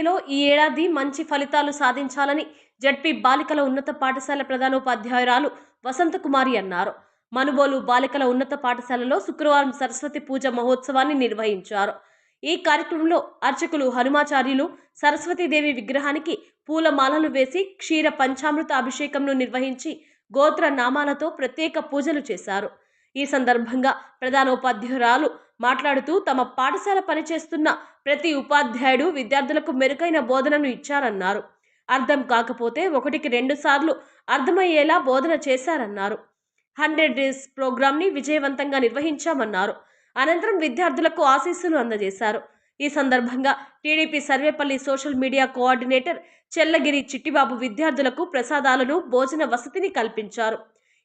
సొసైటీలో ఈ ఏడాది మంచి ఫలితాలు సాధించాలని జడ్పీ బాలికల ఉన్నత పాఠశాల ప్రధానోపాధ్యాయురాలు వసంతకుమారి అన్నారు. మనుబోలు బాలికల ఉన్నత పాఠశాలలో శుక్రవారం సరస్వతి పూజ మహోత్సవాన్ని నిర్వహించారు. ఈ కార్యక్రమంలో అర్చకులు హనుమాచార్యులు సరస్వతీదేవి విగ్రహానికి పూలమాలలు వేసి క్షీర పంచామృత అభిషేకంను నిర్వహించి గోత్ర నామాలతో ప్రత్యేక పూజలు చేశారు. ఈ సందర్భంగా ప్రధానోపాధ్యాయురాలు మాట్లాడుతూ తమ పాఠశాల పనిచేస్తున్న ప్రతి ఉపాధ్యాయుడు విద్యార్థులకు మెరుగైన బోధనను ఇచ్చారన్నారు. అర్థం కాకపోతే 1కి 2 సార్లు అర్థమయ్యేలా బోధన చేశారన్నారు. 100 days ప్రోగ్రాంని విజయవంతంగా నిర్వహించామన్నారు. అనంతరం విద్యార్థులకు ఆశీస్సులు అందజేశారు. ఈ సందర్భంగా TDP Sarvepalli social media coordinator Chellagiri Chittibabu విద్యార్థులకు ప్రసాదాలను భోజన వసతిని కల్పించారు.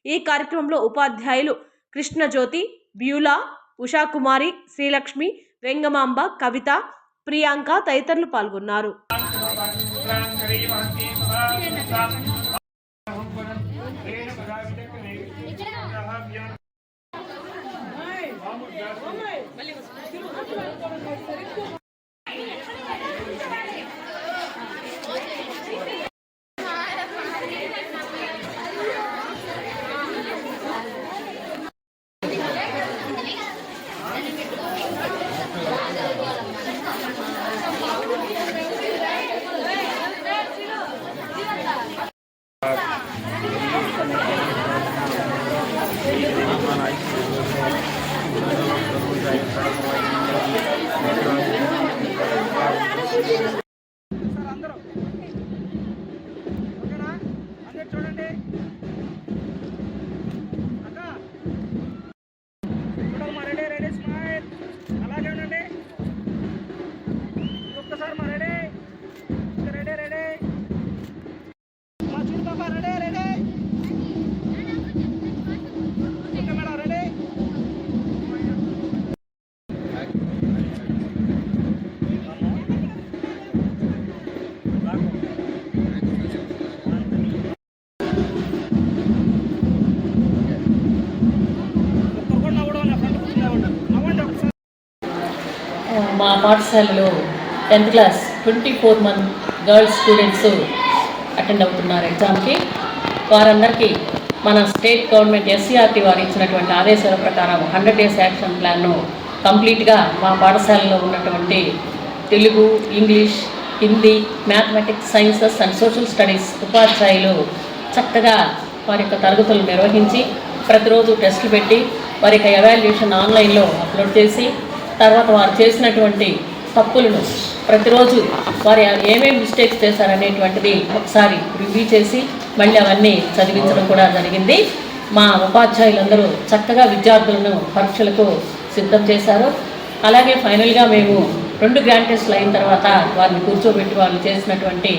ఈ కార్యక్రమంలో ఉపాధ్యాయులు కృష్ణజ్యోతి, బ్యూలా, ఉషాకుమారి, శ్రీలక్ష్మి, వెంగమాంబ, కవిత, ప్రియాంక తదితరులు పాల్గొన్నారు. చూడండి రెడీ స్మైల్ అలాగే ఉండండి. ఒక్కసారి మా రెడీ రెడీ రెడీ మా చూడమ్మా ready ready okay madam ready. మా పాఠశాలలో 10th క్లాస్ 24 మంది గర్ల్స్ స్టూడెంట్స్ అటెండ్ అవుతున్నారు ఎగ్జామ్కి. వారందరికీ మన స్టేట్ గవర్నమెంట్ ఎస్సీఆర్టీ వారు ఇచ్చినటువంటి ఆదేశాల ప్రకారం 100 days యాక్షన్ ప్లాన్ను కంప్లీట్గా మా పాఠశాలలో ఉన్నటువంటి Telugu, English, Hindi, mathematics, sciences and social studies ఉపాధ్యాయులు చక్కగా వారి యొక్క తరగతులు నిర్వహించి ప్రతిరోజు టెస్టులు పెట్టి వారి యొక్క ఎవాల్యుయేషన్ ఆన్లైన్లో అప్లోడ్ చేసి తర్వాత వారు చేసినటువంటి తప్పులను ప్రతిరోజు వారు ఏమేమి మిస్టేక్స్ చేశారనేటువంటిది ఒకసారి రివ్యూ చేసి మళ్ళీ అవన్నీ చదివించడం కూడా జరిగింది. మా ఉపాధ్యాయులందరూ చక్కగా విద్యార్థులను పరీక్షలకు సిద్ధం చేశారు. అలాగే ఫైనల్గా మేము 2 గ్రాండ్ టెస్టులు అయిన తర్వాత వారిని కూర్చోబెట్టి వాళ్ళు చేసినటువంటి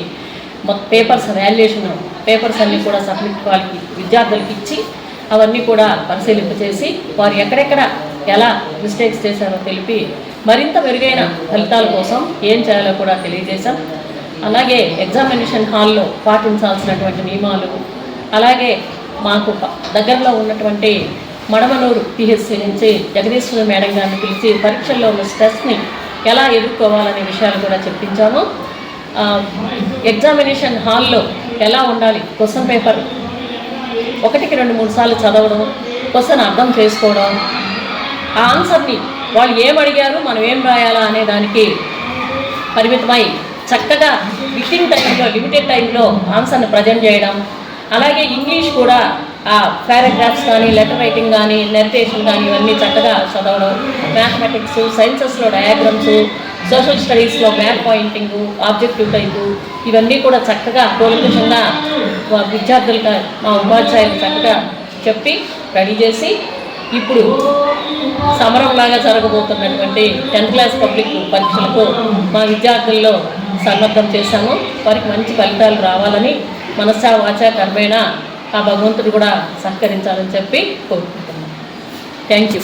పేపర్స్ వాల్యుయేషన్ పేపర్స్ అన్నీ కూడా సబ్మిట్ వాళ్ళకి విద్యార్థులకు ఇచ్చి అవన్నీ కూడా పరిశీలింపచేసి వారు ఎక్కడెక్కడ ఎలా మిస్టేక్స్ చేశారో తెలిపి మరింత మెరుగైన ఫలితాల కోసం ఏం చేయాలో కూడా తెలియజేశాం. అలాగే ఎగ్జామినేషన్ హాల్లో పాటించాల్సినటువంటి నియమాలు, అలాగే మాకు దగ్గరలో ఉన్నటువంటి మడమనూరు పిహెచ్సి నుంచి జగదీశ్వరి మేడం గారిని పిలిచి పరీక్షల్లో ఉన్న స్ట్రెస్ని ఎలా ఎదుర్కోవాలనే విషయాలు కూడా చెప్పించాము. ఎగ్జామినేషన్ హాల్లో ఎలా ఉండాలి, క్వశ్చన్ పేపర్ 1కి 2-3 సార్లు చదవడం, క్వశ్చన్ అర్థం చేసుకోవడం, ఆ ఆన్సర్ని వాళ్ళు ఏమడిగారు మనం ఏం రాయాలా అనే దానికి పరిమితమై చక్కగా వితిన్ టైంలో లిమిటెడ్ టైంలో ఆన్సర్ని ప్రజెంట్ చేయడం. అలాగే ఇంగ్లీష్ కూడా ఆ పారాగ్రాఫ్స్ కానీ లెటర్ రైటింగ్ కానీ నెరిటేషన్ కానీ ఇవన్నీ చక్కగా చదవడం. మ్యాథమెటిక్స్, సైన్సెస్లో డయాగ్రామ్స్, సోషల్ స్టడీస్లో మ్యాప్ పాయింటింగు, ఆబ్జెక్టివ్ టైపు ఇవన్నీ కూడా చక్కగా కూలంకషంగా విద్యార్థులుగా మా ఉపాధ్యాయులు చక్కగా చెప్పి రెడీ చేసి ఇప్పుడు సమరంలాగా జరగబోతున్నటువంటి 10th క్లాస్ పబ్లిక్ పరీక్షలకు మా విద్యార్థుల్లో సన్నద్ధం చేశాము. వారికి మంచి ఫలితాలు రావాలని మనసా వాచా కర్మేణ ఆ భగవంతుడు కూడా సహకరించాలని చెప్పి కోరుకుంటున్నాను. Thank you.